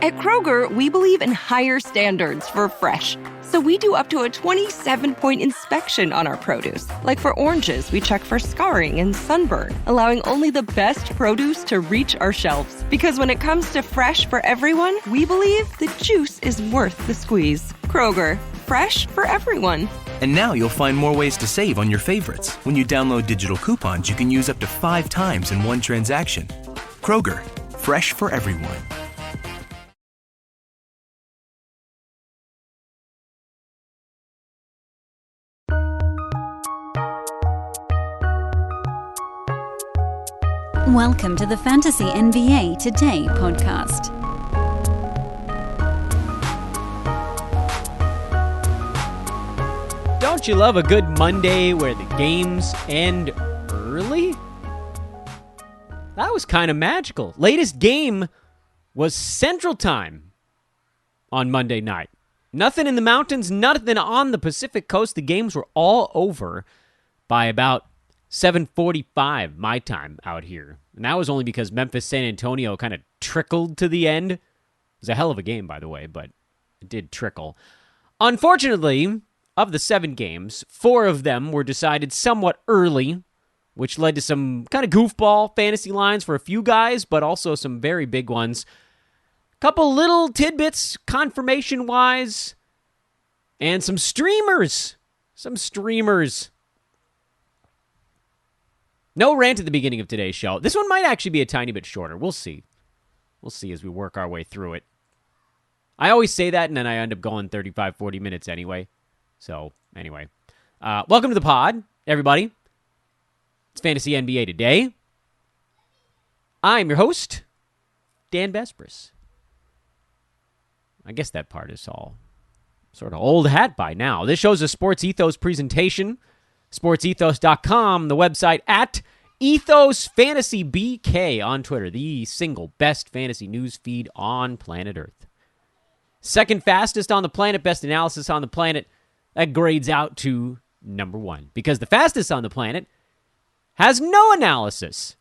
At Kroger, we believe in higher standards for fresh. So we do up to a 27-point inspection on our produce. Like for oranges, we check for scarring and sunburn, allowing only the best produce to reach our shelves. Because when it comes to fresh for everyone, we believe the juice is worth the squeeze. Kroger, fresh for everyone. And now you'll find more ways to save on your favorites. When you download digital coupons, you can use up to 5 times in one transaction. Kroger, fresh for everyone. Welcome to the Fantasy NBA Today podcast. Don't you love a good Monday where the games end early? That was kind of magical. Latest game was Central Time on Monday night. Nothing in the mountains, nothing on the Pacific Coast. The games were all over by about 7:45 my time out here. And that was only because Memphis-San Antonio kind of trickled to the end. It was a hell of a game, by the way, but it did trickle. Unfortunately, of the 7 games, 4 of them were decided somewhat early, which led to some kind of goofball fantasy lines for a few guys, but also some very big ones. Couple little tidbits confirmation-wise, and some streamers. No rant at the beginning of today's show. This one might actually be a tiny bit shorter. We'll see. We'll see as we work our way through it. I always say that, and then I end up going 35, 40 minutes anyway. So, anyway. Welcome to the pod, everybody. It's Fantasy NBA Today. I'm your host, Dan Vespris. I guess that part is all sort of old hat by now. This show's a Sports Ethos presentation. SportsEthos.com, the website at Ethos Fantasy BK on Twitter, the single best fantasy news feed on planet Earth. Second fastest on the planet, best analysis on the planet. That grades out to number 1 because the fastest on the planet has no analysis.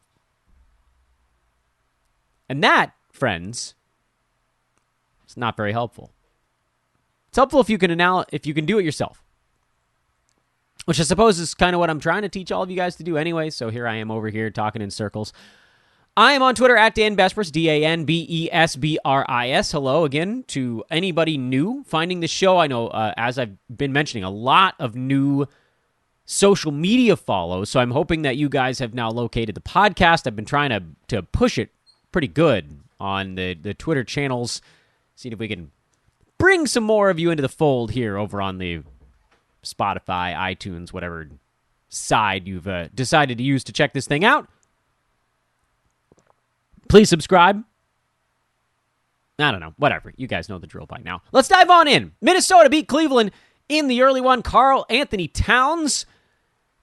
And that, friends, is not very helpful. It's helpful if you can do it yourself. Which I suppose is kind of what I'm trying to teach all of you guys to do anyway, so here I am over here talking in circles. I am on Twitter at Dan Vespris, DanBesbris. Hello again to anybody new finding the show. I know, as I've been mentioning, a lot of new social media follows, so I'm hoping that you guys have now located the podcast. I've been trying to push it pretty good on the Twitter channels, seeing if we can bring some more of you into the fold here over on the Spotify, iTunes, whatever side you've decided to use to check this thing out. Please subscribe. I don't know. Whatever. You guys know the drill by now. Let's dive on in. Minnesota beat Cleveland in the early one. Karl Anthony Towns,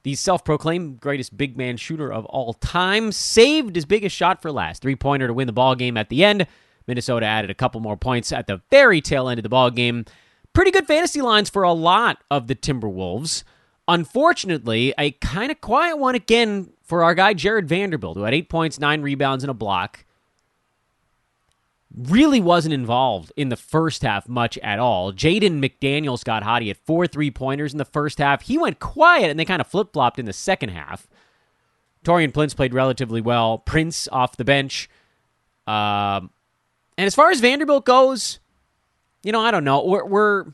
the self-proclaimed greatest big man shooter of all time, saved his biggest shot for last. 3-pointer to win the ball game at the end. Minnesota added a couple more points at the very tail end of the ball game. Pretty good fantasy lines for a lot of the Timberwolves. Unfortunately, a kind of quiet one again for our guy Jared Vanderbilt, who had 8 points, 9 rebounds, and a block. Really wasn't involved in the first half much at all. Jaden McDaniels got hot. He had 4 3-pointers in the first half. He went quiet, and they kind of flip-flopped in the second half. Torian Prince played relatively well. Prince off the bench. And as far as Vanderbilt goes, I don't know. We're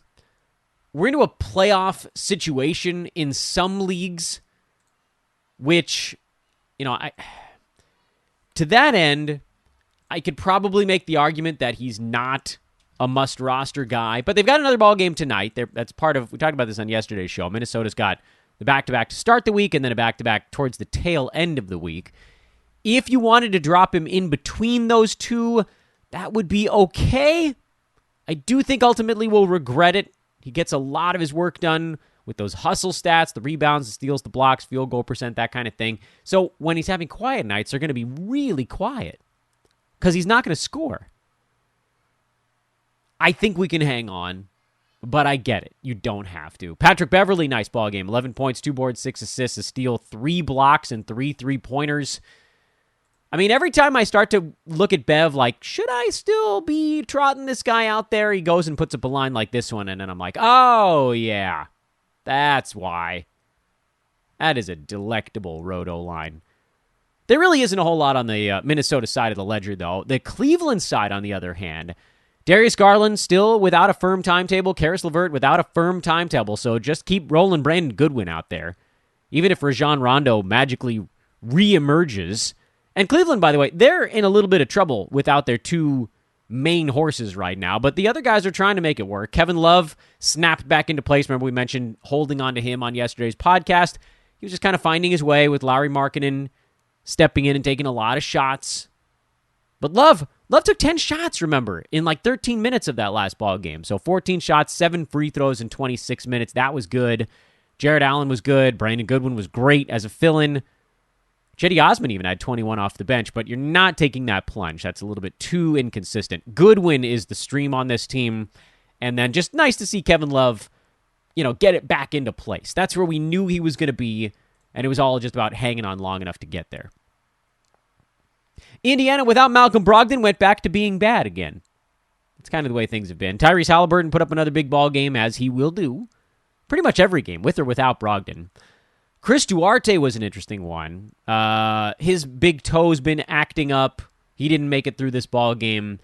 into a playoff situation in some leagues, which, to that end, I could probably make the argument that he's not a must-roster guy. But they've got another ball game tonight. That's part of. We talked about this on yesterday's show. Minnesota's got the back-to-back to start the week, and then a back-to-back towards the tail end of the week. If you wanted to drop him in between those two, that would be okay. I do think ultimately we'll regret it. He gets a lot of his work done with those hustle stats, the rebounds, the steals, the blocks, field goal percent, that kind of thing. So when he's having quiet nights, they're going to be really quiet because he's not going to score. I think we can hang on, but I get it. You don't have to. Patrick Beverley, nice ball game. 11 points, 2 boards, 6 assists, a steal, 3 blocks, and 3 3-pointers. I mean, every time I start to look at Bev like, should I still be trotting this guy out there? He goes and puts up a line like this one, and then I'm like, oh, yeah, that's why. That is a delectable roto line. There really isn't a whole lot on the Minnesota side of the ledger, though. The Cleveland side, on the other hand, Darius Garland still without a firm timetable. Karis LeVert without a firm timetable, so just keep rolling Brandon Goodwin out there. Even if Rajon Rondo magically reemerges. And Cleveland, by the way, they're in a little bit of trouble without their two main horses right now, but the other guys are trying to make it work. Kevin Love snapped back into place. Remember we mentioned holding on to him on yesterday's podcast. He was just kind of finding his way with Lauri Markkanen stepping in and taking a lot of shots. But Love took 10 shots, remember, in like 13 minutes of that last ball game. So 14 shots, 7 free throws in 26 minutes. That was good. Jared Allen was good. Brandon Goodwin was great as a fill-in. Cedi Osman even had 21 off the bench, but you're not taking that plunge. That's a little bit too inconsistent. Goodwin is the stream on this team, and then just nice to see Kevin Love, get it back into place. That's where we knew he was going to be, and it was all just about hanging on long enough to get there. Indiana, without Malcolm Brogdon, went back to being bad again. It's kind of the way things have been. Tyrese Halliburton put up another big ball game, as he will do pretty much every game, with or without Brogdon. Chris Duarte was an interesting one. His big toe's been acting up. He didn't make it through this ball game.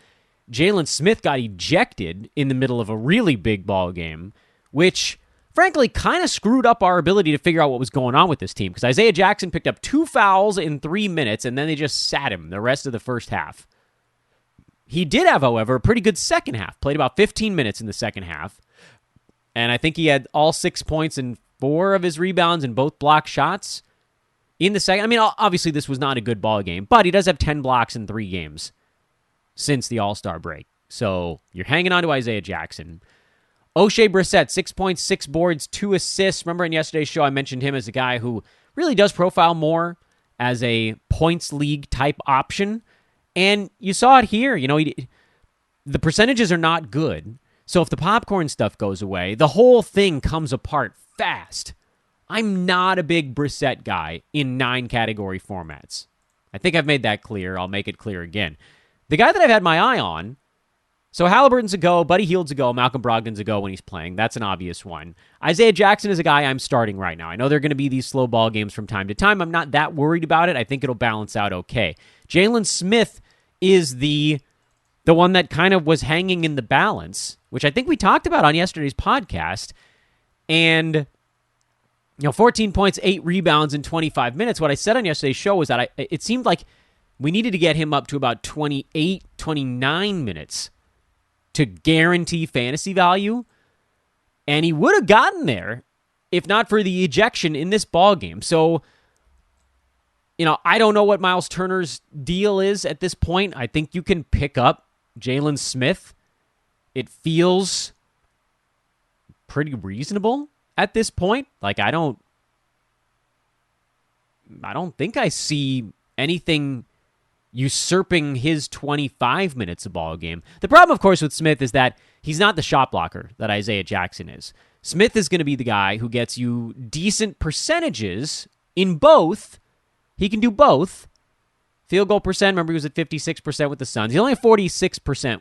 Jalen Smith got ejected in the middle of a really big ball game, which, frankly, kind of screwed up our ability to figure out what was going on with this team, because Isaiah Jackson picked up 2 fouls in 3 minutes, and then they just sat him the rest of the first half. He did have, however, a pretty good second half. Played about 15 minutes in the second half, and I think he had all 6 points and 4 of his rebounds and both block shots in the second. I mean, obviously this was not a good ball game, but he does have 10 blocks in 3 games since the All-Star break. So you're hanging on to Isaiah Jackson. O'Shea Brissett, 6 points, 6 boards, 2 assists. Remember in yesterday's show, I mentioned him as a guy who really does profile more as a points league type option. And you saw it here. The percentages are not good. So if the popcorn stuff goes away, the whole thing comes apart fast. I'm not a big Brissett guy in 9 category formats. I think I've made that clear. I'll make it clear again. The guy that I've had my eye on, so Halliburton's a go, Buddy Hield's a go, Malcolm Brogdon's a go when he's playing. That's an obvious one. Isaiah Jackson is a guy I'm starting right now. I know there are going to be these slow ball games from time to time. I'm not that worried about it. I think it'll balance out okay. Jalen Smith is the one that kind of was hanging in the balance, which I think we talked about on yesterday's podcast. And 14 points, 8 rebounds in 25 minutes. What I said on yesterday's show was that it seemed like we needed to get him up to about 28, 29 minutes to guarantee fantasy value. And he would have gotten there if not for the ejection in this ball game. So, I don't know what Miles Turner's deal is at this point. I think you can pick up Jalen Smith. It feels pretty reasonable at this point. Like, I don't think I see anything usurping his 25 minutes a ball game. The problem, of course, with Smith is that he's not the shot blocker that Isaiah Jackson is. Smith is going to be the guy who gets you decent percentages in both. He can do both. Field goal percent, remember he was at 56% with the Suns. He only had 46%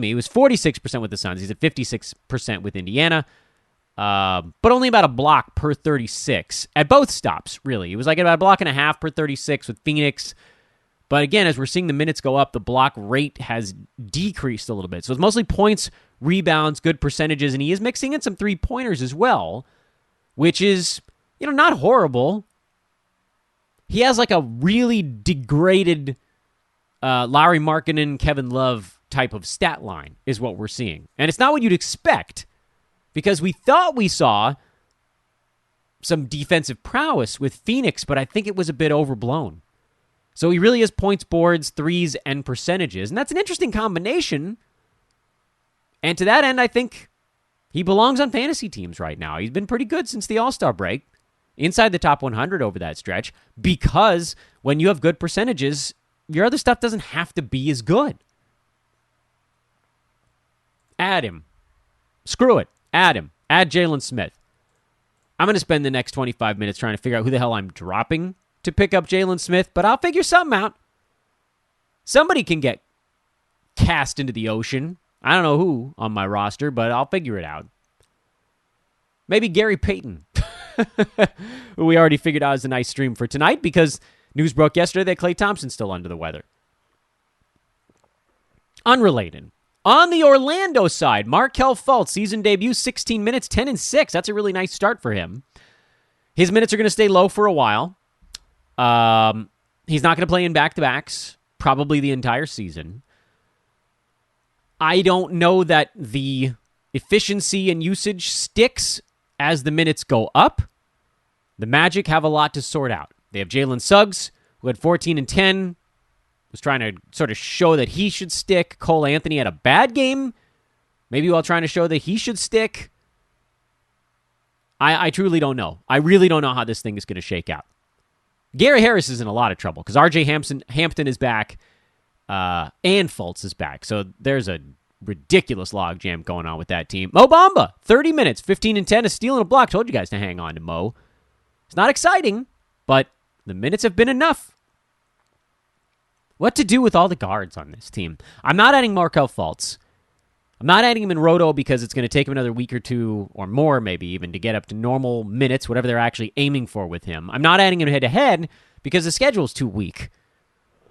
he was 46% with the Suns. He's at 56% with Indiana. But only about a block per 36 at both stops, really. It was like about a block and a half per 36 with Phoenix. But again, as we're seeing the minutes go up, the block rate has decreased a little bit. So it's mostly points, rebounds, good percentages, and he is mixing in some three-pointers as well, which is, not horrible. He has like a really degraded Lauri Markkanen, Kevin Love type of stat line is what we're seeing. And it's not what you'd expect, because we thought we saw some defensive prowess with Phoenix, but I think it was a bit overblown. So he really is points, boards, threes, and percentages. And that's an interesting combination. And to that end, I think he belongs on fantasy teams right now. He's been pretty good since the All-Star break, inside the top 100 over that stretch, because when you have good percentages, your other stuff doesn't have to be as good. Add him. Screw it. Add him. Add Jalen Smith. I'm going to spend the next 25 minutes trying to figure out who the hell I'm dropping to pick up Jalen Smith, but I'll figure something out. Somebody can get cast into the ocean. I don't know who on my roster, but I'll figure it out. Maybe Gary Payton, who we already figured out is a nice stream for tonight because news broke yesterday that Klay Thompson's still under the weather. Unrelated. On the Orlando side, Markelle Fultz, season debut, 16 minutes, 10 and 6. That's a really nice start for him. His minutes are going to stay low for a while. He's not going to play in back-to-backs, probably the entire season. I don't know that the efficiency and usage sticks as the minutes go up. The Magic have a lot to sort out. They have Jalen Suggs, who had 14 and 10, was trying to sort of show that he should stick. Cole Anthony had a bad game, maybe while trying to show that he should stick. I truly don't know. I really don't know how this thing is going to shake out. Gary Harris is in a lot of trouble because R.J. Hampton is back and Fultz is back. So there's a ridiculous logjam going on with that team. Mo Bamba, 30 minutes, 15 and 10, a steal and a block. Told you guys to hang on to Mo. It's not exciting, but the minutes have been enough. What to do with all the guards on this team? I'm not adding Markelle Fultz. I'm not adding him in Roto because it's going to take him another week or two or more maybe even to get up to normal minutes, whatever they're actually aiming for with him. I'm not adding him head-to-head because the schedule's too weak.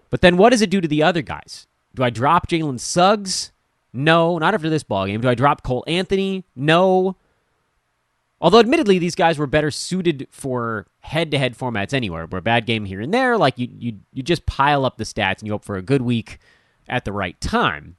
But then what does it do to the other guys? Do I drop Jalen Suggs? No, not after this ballgame. Do I drop Cole Anthony? No. Although admittedly, these guys were better suited for head-to-head formats anywhere, where a bad game here and there, like you just pile up the stats and you hope for a good week at the right time.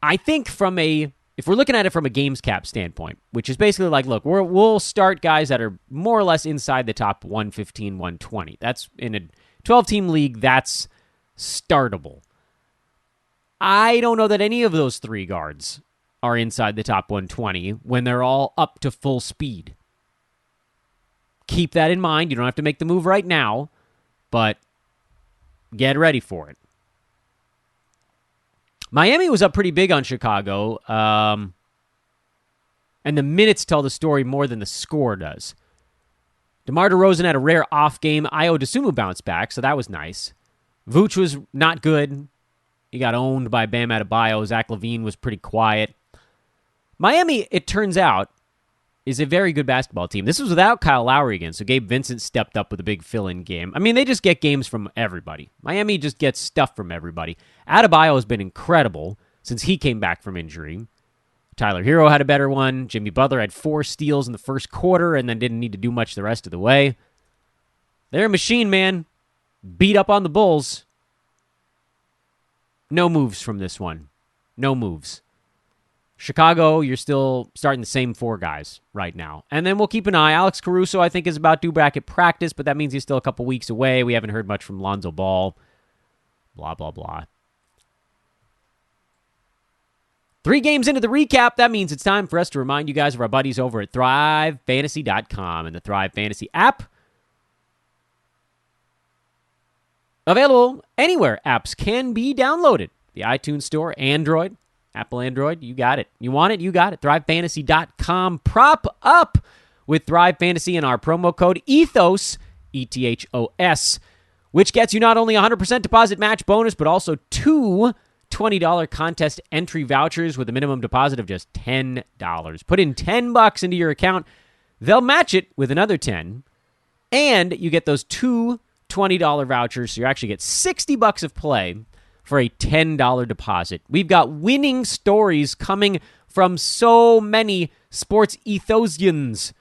I think if we're looking at it from a games cap standpoint, which is basically like, look, we'll start guys that are more or less inside the top 115, 120. That's in a 12-team league, that's startable. I don't know that any of those three guards are inside the top 120 when they're all up to full speed. Keep that in mind. You don't have to make the move right now, but get ready for it. Miami was up pretty big on Chicago, and the minutes tell the story more than the score does. DeMar DeRozan had a rare off game. Ayo Dosunmu bounced back, so that was nice. Vooch was not good. He got owned by Bam Adebayo. Zach LaVine was pretty quiet. Miami, it turns out, is a very good basketball team. This was without Kyle Lowry again, so Gabe Vincent stepped up with a big fill-in game. I mean, they just get games from everybody. Miami just gets stuff from everybody. Adebayo has been incredible since he came back from injury. Tyler Hero had a better one. Jimmy Butler had 4 steals in the first quarter and then didn't need to do much the rest of the way. They're a machine, man. Beat up on the Bulls. No moves from this one. No moves. Chicago, you're still starting the same 4 guys right now. And then we'll keep an eye. Alex Caruso, I think, is about due back at practice, but that means he's still a couple weeks away. We haven't heard much from Lonzo Ball. Blah, blah, blah. 3 games into the recap, that means it's time for us to remind you guys of our buddies over at ThriveFantasy.com and the Thrive Fantasy app. Available anywhere apps can be downloaded. The iTunes Store, Android, Apple Android, you got it. You want it, you got it. ThriveFantasy.com. Prop up with Thrive Fantasy and our promo code ETHOS, ETHOS, which gets you not only 100% deposit match bonus, but also 2 $20 contest entry vouchers with a minimum deposit of just $10. Put in $10 into your account. They'll match it with another 10, and you get those 2 $20 vouchers, so you actually get $60 of play for a $10 deposit. We've got winning stories coming from so many sports ethosians.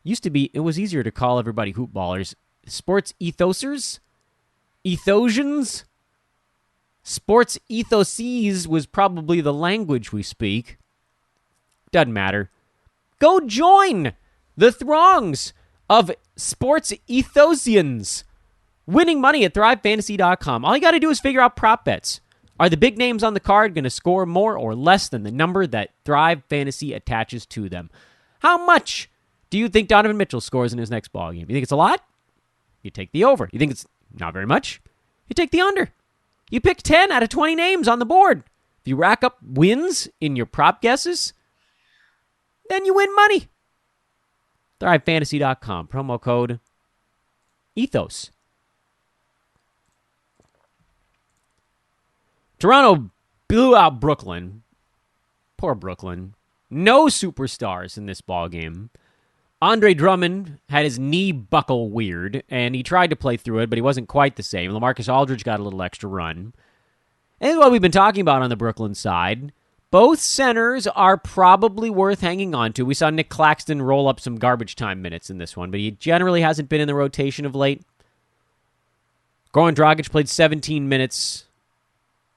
It was easier to call everybody hoopballers. Sports ethosers? Ethosians? Sports ethoses was probably the language we speak. Doesn't matter. Go join the throngs of sports ethosians. Winning money at ThriveFantasy.com. All you got to do is figure out prop bets. Are the big names on the card going to score more or less than the number that Thrive Fantasy attaches to them? How much do you think Donovan Mitchell scores in his next ballgame? You think it's a lot? You take the over. You think it's not very much? You take the under. You pick 10 out of 20 names on the board. If you rack up wins in your prop guesses, then you win money. ThriveFantasy.com. Promo code ethos. Toronto blew out Brooklyn. Poor Brooklyn. No superstars in this ballgame. Andre Drummond had his knee buckle weird, and he tried to play through it, but he wasn't quite the same. LaMarcus Aldridge got a little extra run. And what we've been talking about on the Brooklyn side, both centers are probably worth hanging on to. We saw Nick Claxton roll up some garbage time minutes in this one, but he generally hasn't been in the rotation of late. Goran Dragic played 17 minutes.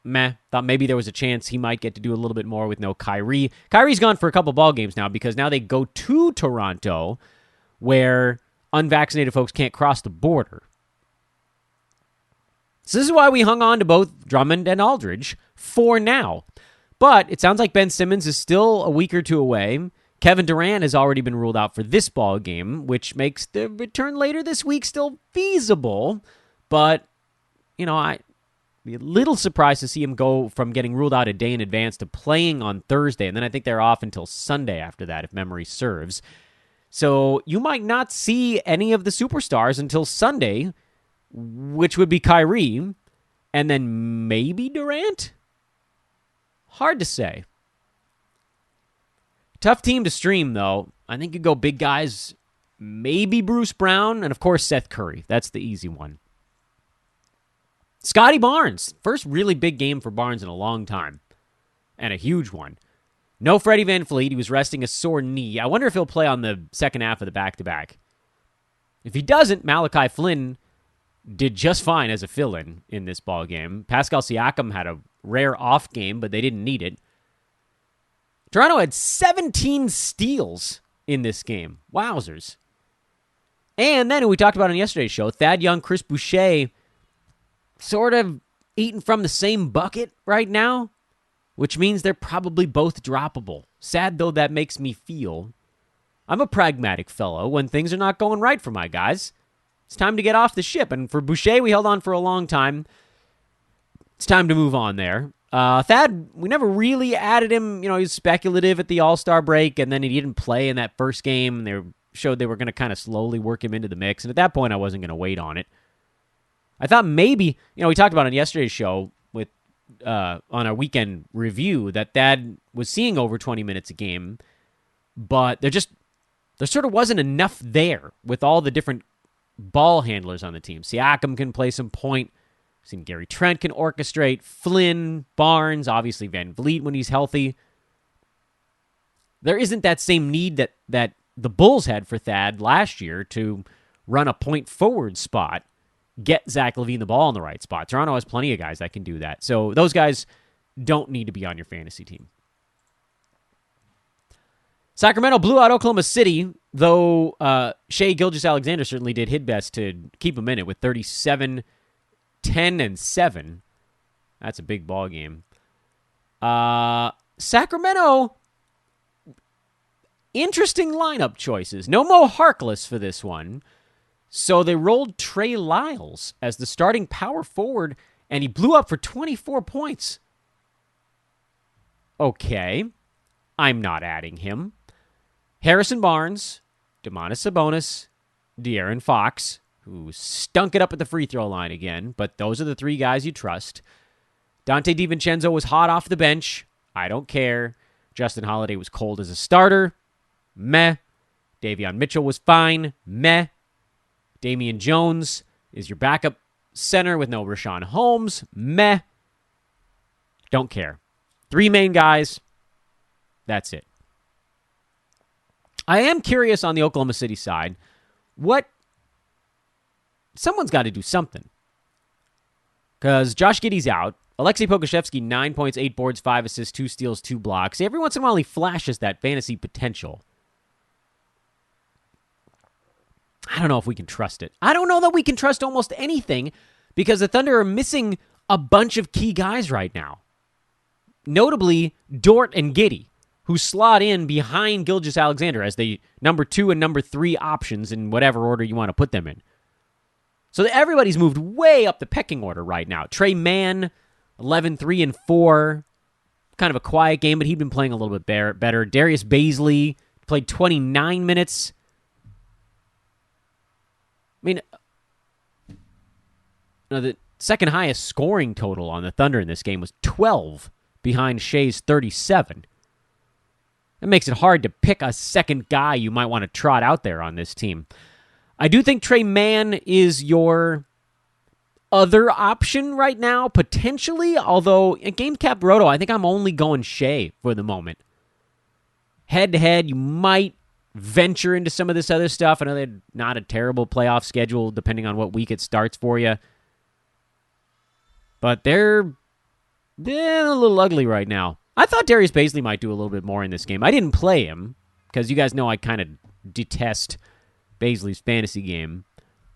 Meh. Thought maybe there was a chance he might get to do a little bit more with no Kyrie. Kyrie's gone for a couple ball games now because now they go to Toronto where unvaccinated folks can't cross the border. So this is why we hung on to both Drummond and Aldridge for now. But it sounds like Ben Simmons is still a week or two away. Kevin Durant has already been ruled out for this ball game, which makes the return later this week still feasible. But, I'd be a little surprised to see him go from getting ruled out a day in advance to playing on Thursday. And then I think they're off until Sunday after that, if memory serves. So you might not see any of the superstars until Sunday, which would be Kyrie, and then maybe Durant? Hard to say. Tough team to stream, though. I think you go big guys, maybe Bruce Brown, and of course Seth Curry. That's the easy one. Scotty Barnes. First really big game for Barnes in a long time. And a huge one. No Freddy Vanvleet. He was resting a sore knee. I wonder if he'll play on the second half of the back-to-back. If he doesn't, Malachi Flynn did just fine as a fill-in in this ball game. Pascal Siakam had a rare off game, but they didn't need it. Toronto had 17 steals in this game. Wowzers. And then, we talked about on yesterday's show, Thad Young, Chris Boucher, sort of eating from the same bucket right now, which means they're probably both droppable. Sad though that makes me feel. I'm a pragmatic fellow when things are not going right for my guys. It's time to get off the ship. And for Boucher, we held on for a long time. It's time to move on there. Thad, we never really added him. He was speculative at the All-Star break, and then he didn't play in that first game. They showed they were going to kind of slowly work him into the mix. And at that point, I wasn't going to wait on it. I thought maybe, we talked about on yesterday's show with on our weekend review that Thad was seeing over 20 minutes a game, but there sort of wasn't enough there with all the different ball handlers on the team. Siakam can play some point. I've seen Gary Trent can orchestrate. Flynn, Barnes, obviously VanVleet when he's healthy. There isn't that same need that the Bulls had for Thad last year to run a point forward spot. Get Zach LaVine the ball in the right spot. Toronto has plenty of guys that can do that. So those guys don't need to be on your fantasy team. Sacramento blew out Oklahoma City, though Shai Gilgeous-Alexander certainly did his best to keep him in it with 37, 10, and 7. That's a big ball game. Sacramento, interesting lineup choices. No Mo Harkless for this one. So they rolled Trey Lyles as the starting power forward, and he blew up for 24 points. Okay, I'm not adding him. Harrison Barnes, Domantas Sabonis, De'Aaron Fox, who stunk it up at the free throw line again, but those are the three guys you trust. Dante DiVincenzo was hot off the bench. I don't care. Justin Holiday was cold as a starter. Meh. Davion Mitchell was fine. Meh. Damian Jones is your backup center with no Rashawn Holmes. Meh. Don't care. Three main guys. That's it. I am curious on the Oklahoma City side. Someone's got to do something. Because Josh Giddey's out. Alexei Pokusevski, 9 points, 8 boards, 5 assists, 2 steals, 2 blocks. Every once in a while he flashes that fantasy potential. I don't know if we can trust it. I don't know that we can trust almost anything because the Thunder are missing a bunch of key guys right now. Notably, Dort and Giddey, who slot in behind Gilgeous-Alexander as the number 2 and number 3 options in whatever order you want to put them in. So everybody's moved way up the pecking order right now. Trey Mann, 11, 3, and 4. Kind of a quiet game, but he'd been playing a little bit better. Darius Bazley played 29 minutes. I mean, the second highest scoring total on the Thunder in this game was 12 behind Shea's 37. It makes it hard to pick a second guy you might want to trot out there on this team. I do think Trey Mann is your other option right now, potentially, although in game cap roto, I think I'm only going Shea for the moment. Head-to-head, you might venture into some of this other stuff. I know they're not a terrible playoff schedule, depending on what week it starts for you. But they're a little ugly right now. I thought Darius Bazley might do a little bit more in this game. I didn't play him, because you guys know I kind of detest Bazley's fantasy game.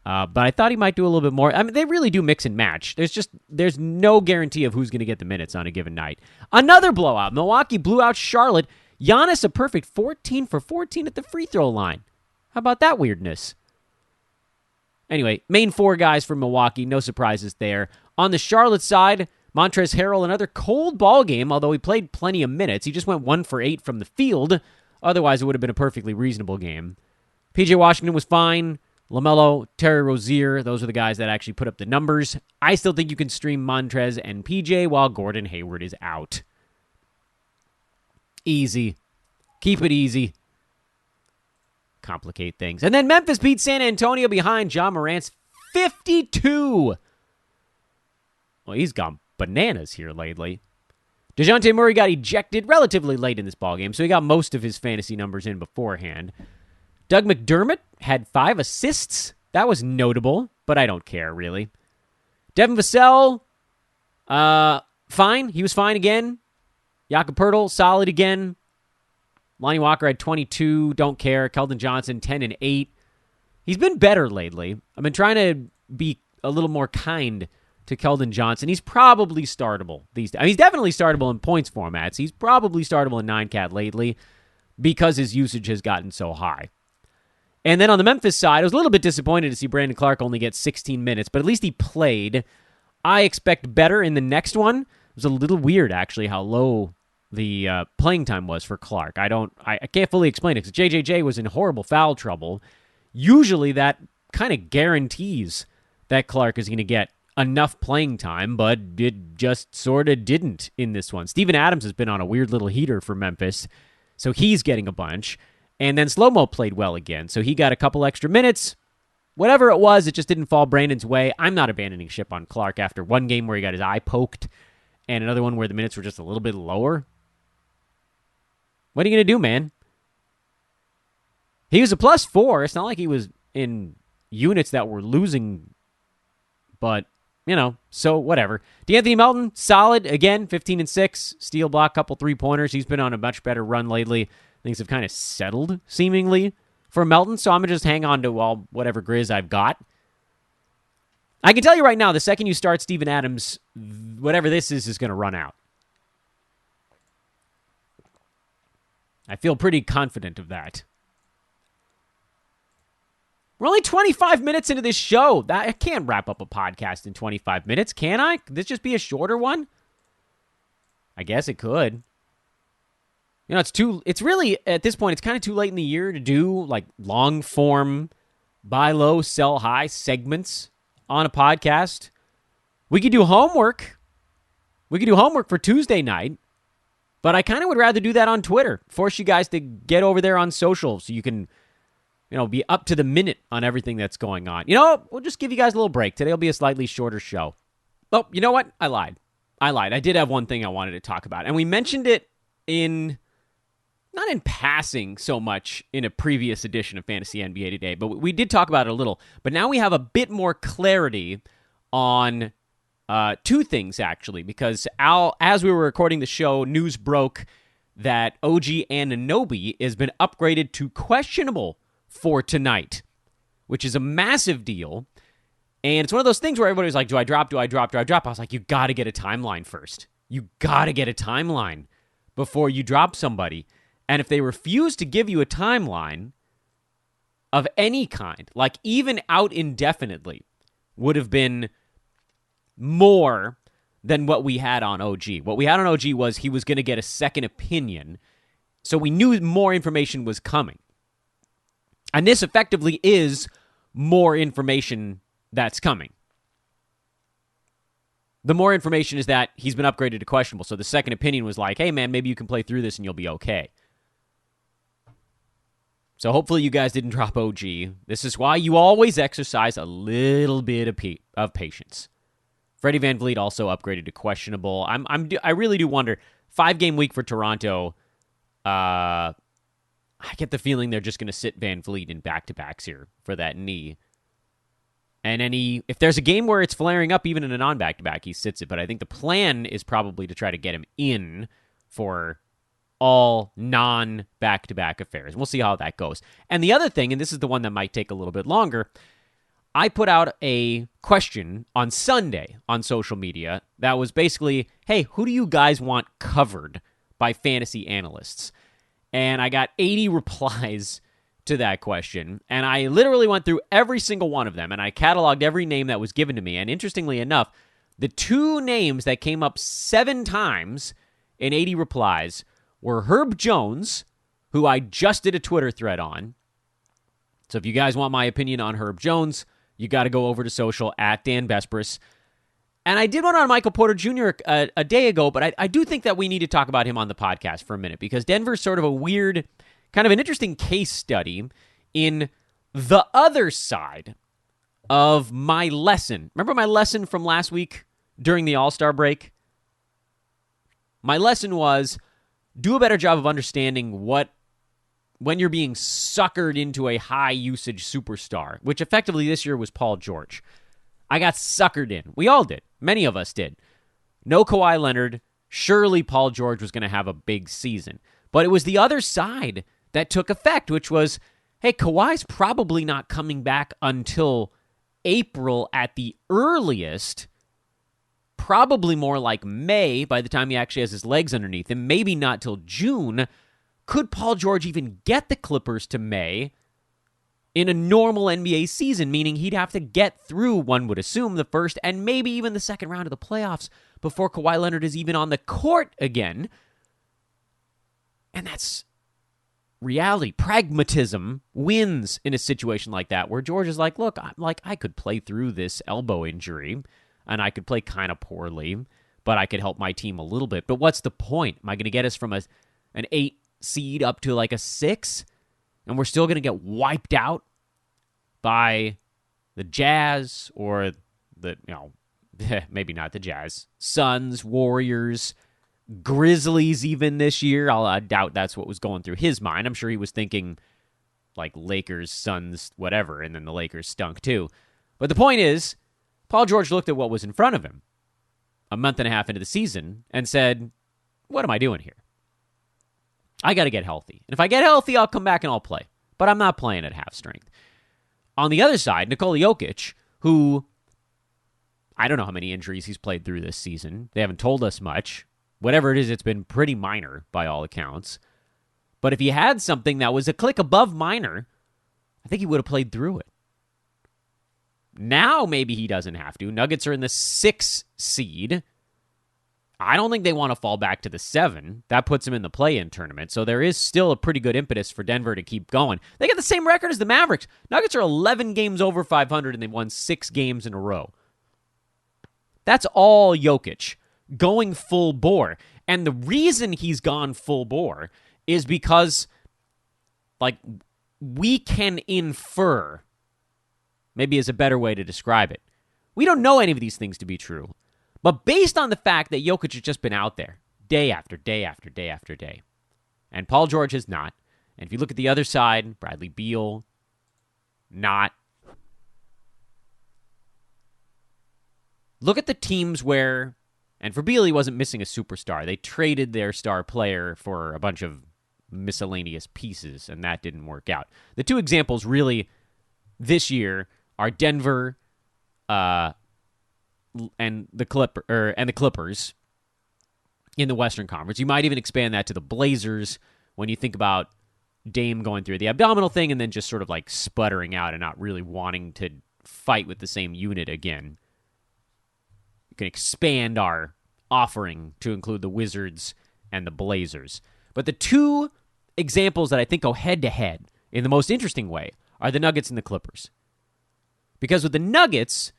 But I thought he might do a little bit more. I mean, they really do mix and match. There's no guarantee of who's going to get the minutes on a given night. Another blowout. Milwaukee blew out Charlotte. Giannis a perfect 14 for 14 at the free throw line. How about that weirdness? Anyway, main four guys from Milwaukee. No surprises there. On the Charlotte side, Montrezl Harrell, another cold ball game, although he played plenty of minutes. He just went 1 for 8 from the field. Otherwise, it would have been a perfectly reasonable game. PJ Washington was fine. LaMelo, Terry Rozier, those are the guys that actually put up the numbers. I still think you can stream Montrez and PJ while Gordon Hayward is out. Easy. Keep it easy. Complicate things. And then Memphis beat San Antonio behind Ja Morant's 52. Well, he's gone bananas here lately. DeJounte Murray got ejected relatively late in this ballgame, so he got most of his fantasy numbers in beforehand. Doug McDermott had 5 assists. That was notable, but I don't care, really. Devin Vassell, fine. He was fine again. Jakob Poeltl, solid again. Lonnie Walker had 22, don't care. Keldon Johnson, 10 and 8. He's been better lately. I've been trying to be a little more kind to Keldon Johnson. He's probably startable these days. I mean, he's definitely startable in points formats. He's probably startable in 9-cat lately because his usage has gotten so high. And then on the Memphis side, I was a little bit disappointed to see Brandon Clark only get 16 minutes, but at least he played. I expect better in the next one. It was a little weird, actually, how low the playing time was for Clark. I can't fully explain it, because JJJ was in horrible foul trouble. Usually that kind of guarantees that Clark is going to get enough playing time, but it just sort of didn't in this one. Steven Adams has been on a weird little heater for Memphis, so he's getting a bunch. And then Slow-Mo played well again, so he got a couple extra minutes. Whatever it was, it just didn't fall Brandon's way. I'm not abandoning ship on Clark after one game where he got his eye poked and another one where the minutes were just a little bit lower. What are you going to do, man? He was a +4. It's not like he was in units that were losing, but, so whatever. DeAnthony Melton, solid. Again, 15 and 6. Steal block, couple three-pointers. He's been on a much better run lately. Things have kind of settled, seemingly, for Melton, so I'm going to just hang on to whatever Grizz I've got. I can tell you right now, the second you start Steven Adams, whatever this is going to run out. I feel pretty confident of that. We're only 25 minutes into this show. I can't wrap up a podcast in 25 minutes, can I? Could this just be a shorter one? I guess it could. It's really, at this point, it's kind of too late in the year to do, long form, buy low, sell high segments on a podcast. We could do homework. We could do homework for Tuesday night, but I kind of would rather do that on Twitter. Force you guys to get over there on social so you can, be up to the minute on everything that's going on. We'll just give you guys a little break. Today will be a slightly shorter show. Oh, you know what? I lied. I did have one thing I wanted to talk about, and we mentioned it not in passing so much in a previous edition of Fantasy NBA Today, but we did talk about it a little. But now we have a bit more clarity on two things, actually, because as we were recording the show, news broke that OG Anunoby has been upgraded to questionable for tonight, which is a massive deal. And it's one of those things where everybody's like, do I drop? I was like, you got to get a timeline first. You got to get a timeline before you drop somebody. And if they refuse to give you a timeline of any kind, like even out indefinitely, would have been more than what we had on OG. What we had on OG was he was going to get a second opinion, so we knew more information was coming. And this effectively is more information that's coming. The more information is that he's been upgraded to questionable. So the second opinion was like, hey, man, maybe you can play through this and you'll be okay. So hopefully you guys didn't drop OG. This is why you always exercise a little bit of patience. Freddy Vanvleet also upgraded to questionable. I really do wonder. 5-game week for Toronto. I get the feeling they're just going to sit VanVleet in back-to-backs here for that knee. And if there's a game where it's flaring up, even in a non-back-to-back, he sits it. But I think the plan is probably to try to get him in for all non-back-to-back affairs. We'll see how that goes. And the other thing, and this is the one that might take a little bit longer, I put out a question on Sunday on social media that was basically, hey, who do you guys want covered by fantasy analysts? And I got 80 replies to that question, and I literally went through every single one of them, and I cataloged every name that was given to me. And interestingly enough, the 2 names that came up 7 times in 80 replies were Herb Jones, who I just did a Twitter thread on. So if you guys want my opinion on Herb Jones, you got to go over to social at Dan Vespris. And I did one on Michael Porter Jr. a day ago, but I do think that we need to talk about him on the podcast for a minute, because Denver's sort of a weird, kind of an interesting case study in the other side of my lesson. Remember my lesson from last week during the All-Star break? My lesson was, do a better job of understanding when you're being suckered into a high-usage superstar, which effectively this year was Paul George. I got suckered in. We all did. Many of us did. No Kawhi Leonard. Surely Paul George was going to have a big season. But it was the other side that took effect, which was, hey, Kawhi's probably not coming back until April at the earliest. Probably more like May by the time he actually has his legs underneath him. Maybe not till June. Could Paul George even get the Clippers to May in a normal NBA season, meaning he'd have to get through, one would assume, the first and maybe even the second round of the playoffs before Kawhi Leonard is even on the court again? And that's reality. Pragmatism wins in a situation like that, where George is like, look, I could play through this elbow injury, and I could play kind of poorly, but I could help my team a little bit. But what's the point? Am I going to get us from an 8 seed up to like a 6? And we're still going to get wiped out by the Jazz or maybe not the Jazz, Suns, Warriors, Grizzlies even this year. I doubt that's what was going through his mind. I'm sure he was thinking like Lakers, Suns, whatever, and then the Lakers stunk too. But the point is, Paul George looked at what was in front of him a month and a half into the season and said, what am I doing here? I got to get healthy. And if I get healthy, I'll come back and I'll play. But I'm not playing at half strength. On the other side, Nicole Yokic, who I don't know how many injuries he's played through this season. They haven't told us much. Whatever it is, it's been pretty minor by all accounts. But if he had something that was a click above minor, I think he would have played through it. Now maybe he doesn't have to. Nuggets are in the 6 seed. I don't think they want to fall back to the 7. That puts them in the play-in tournament. So there is still a pretty good impetus for Denver to keep going. They got the same record as the Mavericks. Nuggets are 11 games over 500, and they've won 6 games in a row. That's all Jokic going full bore. And the reason he's gone full bore is because, we can infer, maybe is a better way to describe it. We don't know any of these things to be true. But based on the fact that Jokic has just been out there day after day after day after day, and Paul George has not, and if you look at the other side, Bradley Beal, not. Look at the teams where, and for Beal, he wasn't missing a superstar. They traded their star player for a bunch of miscellaneous pieces, and that didn't work out. The 2 examples really this year are Denver, and the Clippers in the Western Conference. You might even expand that to the Blazers when you think about Dame going through the abdominal thing and then just sort of like sputtering out and not really wanting to fight with the same unit again. You can expand our offering to include the Wizards and the Blazers. But the 2 examples that I think go head-to-head in the most interesting way are the Nuggets and the Clippers. Because with the Nuggets,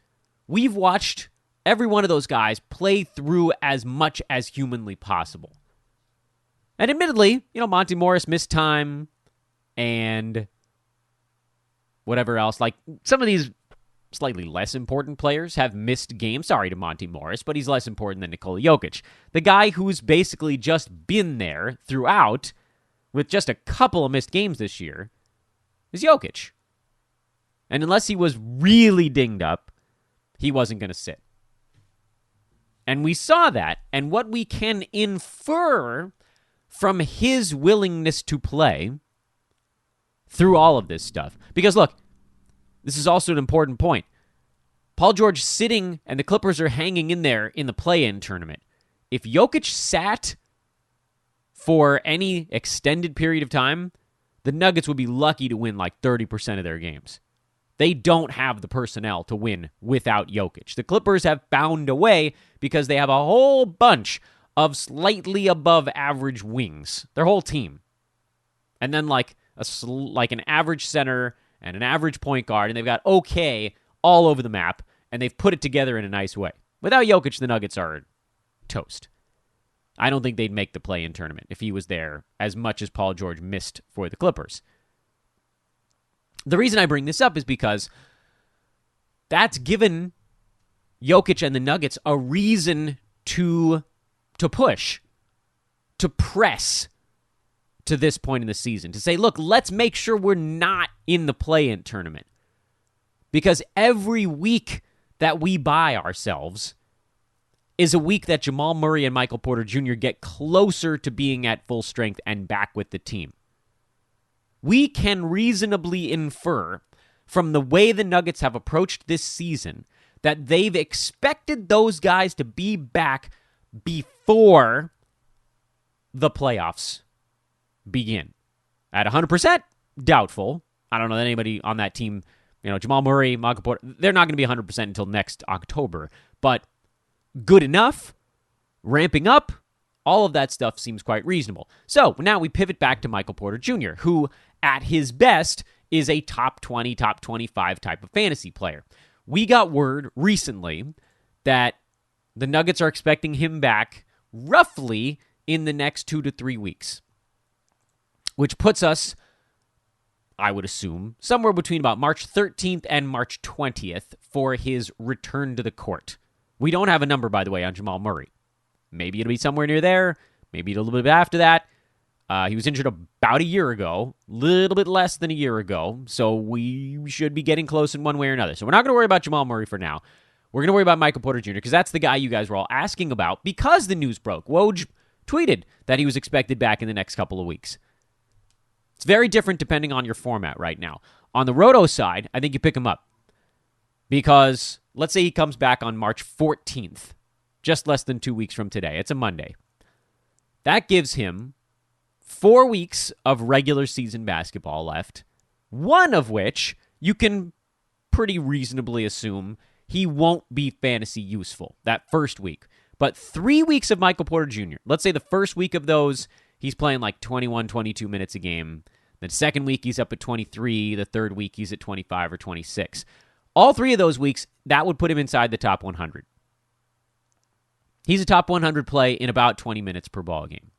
we've watched every one of those guys play through as much as humanly possible. And admittedly, Monty Morris missed time and whatever else. Like, some of these slightly less important players have missed games. Sorry to Monty Morris, but he's less important than Nicole Yokic. The guy who's basically just been there throughout with just a couple of missed games this year is Jokic. And unless he was really dinged up, he wasn't going to sit. And we saw that. And what we can infer from his willingness to play through all of this stuff. Because look, this is also an important point. Paul George sitting and the Clippers are hanging in there in the play-in tournament. If Jokic sat for any extended period of time, the Nuggets would be lucky to win like 30% of their games. They don't have the personnel to win without Jokic. The Clippers have found a way because they have a whole bunch of slightly above average wings. Their whole team. And then like an average center and an average point guard, and they've got okay all over the map, and they've put it together in a nice way. Without Jokic, the Nuggets are toast. I don't think they'd make the play-in tournament if he was there as much as Paul George missed for the Clippers. The reason I bring this up is because that's given Jokic and the Nuggets a reason to push, to press to this point in the season, to say, look, let's make sure we're not in the play-in tournament. Because every week that we buy ourselves is a week that Jamal Murray and Michael Porter Jr. get closer to being at full strength and back with the team. We can reasonably infer from the way the Nuggets have approached this season that they've expected those guys to be back before the playoffs begin. At 100%, doubtful. I don't know that anybody on that team, Jamal Murray, Michael Porter, they're not going to be 100% until next October. But good enough, ramping up, all of that stuff seems quite reasonable. So now we pivot back to Michael Porter Jr., who at his best is a top 20, top 25 type of fantasy player. We got word recently that the Nuggets are expecting him back roughly in the next 2 to 3 weeks, which puts us, I would assume, somewhere between about March 13th and March 20th for his return to the court. We don't have a number, by the way, on Jamal Murray. Maybe it'll be somewhere near there. Maybe a little bit after that. He was injured about a year ago, a little bit less than a year ago, so we should be getting close in one way or another. So we're not going to worry about Jamal Murray for now. We're going to worry about Michael Porter Jr., because that's the guy you guys were all asking about because the news broke. Woj tweeted that he was expected back in the next couple of weeks. It's very different depending on your format right now. On the Roto side, I think you pick him up because let's say he comes back on March 14th, just less than 2 weeks from today. It's a Monday. That gives him 4 weeks of regular season basketball left, one of which you can pretty reasonably assume he won't be fantasy useful that first week. But 3 weeks of Michael Porter Jr., let's say the first week of those, he's playing like 21, 22 minutes a game. The second week, he's up at 23. The third week, he's at 25 or 26. All 3 of those weeks, that would put him inside the top 100. He's a top 100 play in about 20 minutes per ball game.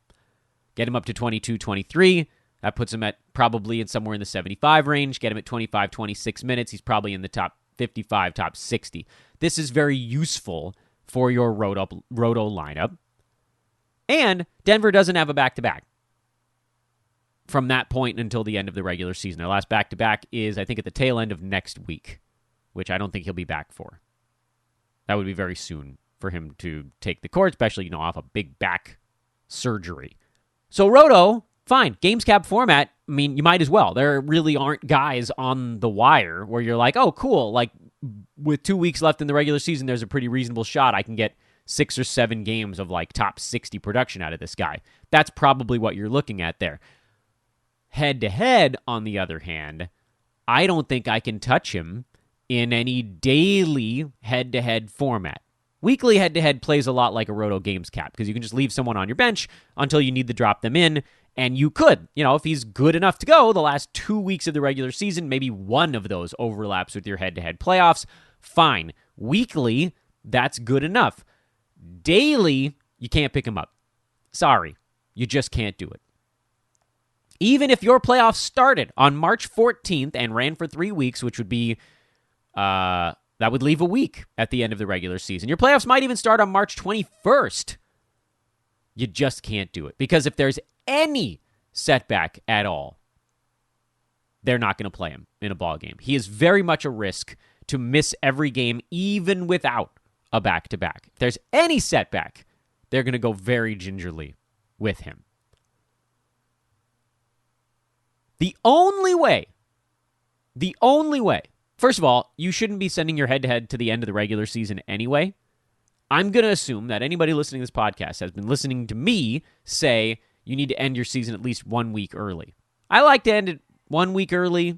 Get him up to 22, 23. That puts him at probably in somewhere in the 75 range. Get him at 25, 26 minutes. He's probably in the top 55, top 60. This is very useful for your Roto lineup. And Denver doesn't have a back-to-back from that point until the end of the regular season. Their last back-to-back is, I think, at the tail end of next week, which I don't think he'll be back for. That would be very soon for him to take the court, especially, off a big back surgery. So Roto, fine. Games cap format, I mean, you might as well. There really aren't guys on the wire where you're like, oh, cool. Like, with 2 weeks left in the regular season, there's a pretty reasonable shot I can get 6 or 7 games of, like, top 60 production out of this guy. That's probably what you're looking at there. Head-to-head, on the other hand, I don't think I can touch him in any daily head-to-head format. Weekly head-to-head plays a lot like a Roto games cap because you can just leave someone on your bench until you need to drop them in, and you could. If he's good enough to go the last 2 weeks of the regular season, maybe one of those overlaps with your head-to-head playoffs, fine. Weekly, That's good enough. Daily, you can't pick him up. Sorry, you just can't do it. Even if your playoffs started on March 14th and ran for 3 weeks, which would be, that would leave a week at the end of the regular season. Your playoffs might even start on March 21st. You just can't do it. Because if there's any setback at all, they're not going to play him in a ball game. He is very much a risk to miss every game, even without a back-to-back. If there's any setback, they're going to go very gingerly with him. The only way, first of all, you shouldn't be sending your head-to-head to the end of the regular season anyway. I'm going to assume that anybody listening to this podcast has been listening to me say you need to end your season at least 1 week early. I like to end it 1 week early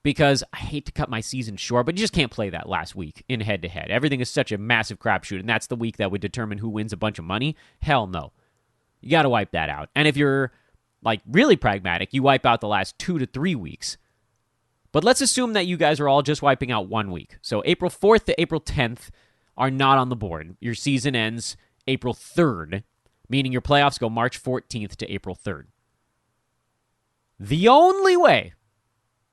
because I hate to cut my season short, but you just can't play that last week in head-to-head. Everything is such a massive crapshoot, and that's the week that would determine who wins a bunch of money. Hell no. You got to wipe that out. And if you're really pragmatic, you wipe out the last 2 to 3 weeks. But let's assume that you guys are all just wiping out 1 week. So April 4th to April 10th are not on the board. Your season ends April 3rd, meaning your playoffs go March 14th to April 3rd. The only way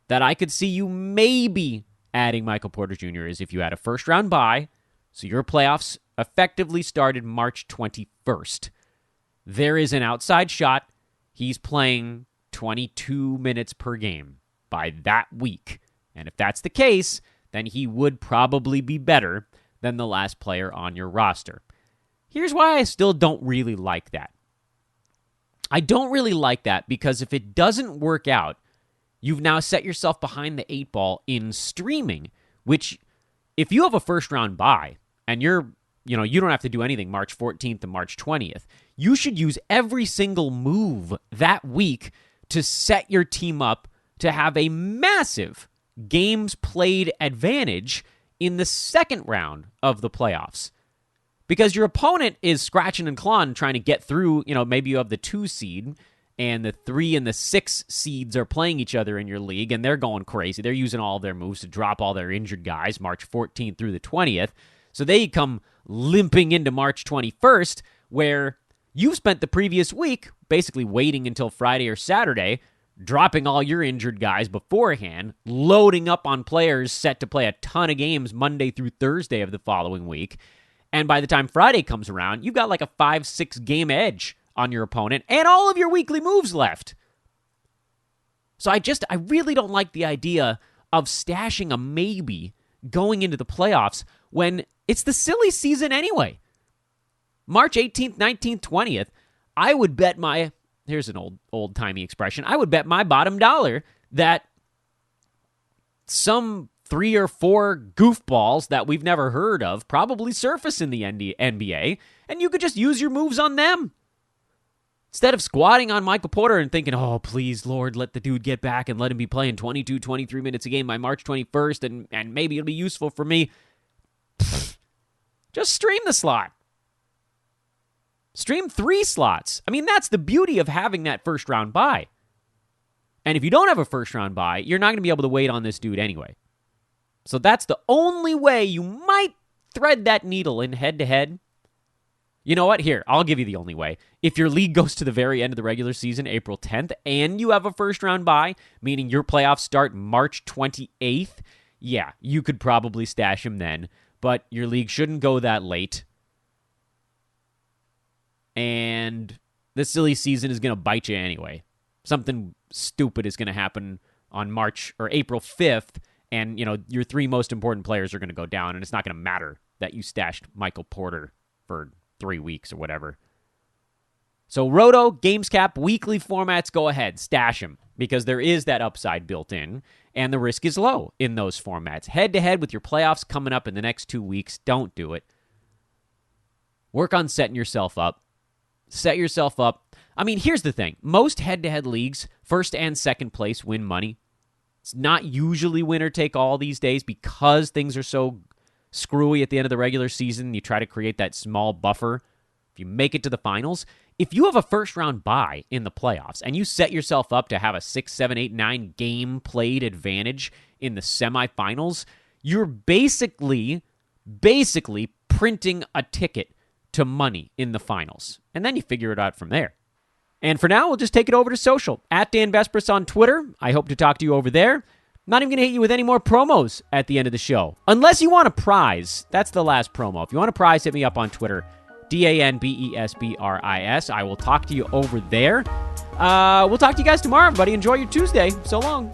that I could see you maybe adding Michael Porter Jr. is if you had a first-round bye, so your playoffs effectively started March 21st. There is an outside shot. He's playing 22 minutes per game by that week. And if that's the case, then he would probably be better than the last player on your roster. Here's why I still don't really like that. I don't really like that because if it doesn't work out, you've now set yourself behind the 8 ball in streaming, which if you have a first-round bye and you don't have to do anything March 14th to March 20th, you should use every single move that week to set your team up to have a massive games played advantage in the second round of the playoffs. Because your opponent is scratching and clawing trying to get through, maybe you have the 2 seed and the 3 and the 6 seeds are playing each other in your league and they're going crazy. They're using all of their moves to drop all their injured guys March 14th through the 20th. So they come limping into March 21st where you've spent the previous week basically waiting until Friday or Saturday, dropping all your injured guys beforehand, loading up on players set to play a ton of games Monday through Thursday of the following week. And by the time Friday comes around, you've got like a 5-6 game edge on your opponent and all of your weekly moves left. So I really don't like the idea of stashing a maybe going into the playoffs when it's the silly season anyway. March 18th, 19th, 20th, I would bet here's an old-timey expression, I would bet my bottom dollar that some 3 or 4 goofballs that we've never heard of probably surface in the NBA, and you could just use your moves on them. Instead of squatting on Michael Porter and thinking, oh, please, Lord, let the dude get back and let him be playing 22, 23 minutes a game by March 21st, and maybe it'll be useful for me. Just stream the slot. Stream 3 slots. I mean, that's the beauty of having that first-round bye. And if you don't have a first-round bye, you're not going to be able to wait on this dude anyway. So that's the only way you might thread that needle in head-to-head. You know what? Here, I'll give you the only way. If your league goes to the very end of the regular season, April 10th, and you have a first-round bye, meaning your playoffs start March 28th, yeah, you could probably stash him then, but your league shouldn't go that late. And the silly season is going to bite you anyway. Something stupid is going to happen on March or April 5th, and your 3 most important players are going to go down, and it's not going to matter that you stashed Michael Porter for 3 weeks or whatever. So Roto, Games Cap, weekly formats, go ahead, stash him, because there is that upside built in, and the risk is low in those formats. Head-to-head with your playoffs coming up in the next 2 weeks, don't do it. Work on setting yourself up. Set yourself up. I mean, here's the thing. Most head-to-head leagues, first and second place win money. It's not usually winner take all these days because things are so screwy at the end of the regular season. You try to create that small buffer. If you make it to the finals, if you have a first-round bye in the playoffs and you set yourself up to have a 6, 7, 8, 9 game played advantage in the semifinals, you're basically printing a ticket to money in the finals. And then you figure it out from there. And for now, we'll just take it over to social. At Dan Vespris on Twitter. I hope to talk to you over there. Not even going to hit you with any more promos at the end of the show. Unless you want a prize. That's the last promo. If you want a prize, hit me up on Twitter. DANBESBRIS. I will talk to you over there. We'll talk to you guys tomorrow, everybody. Enjoy your Tuesday. So long.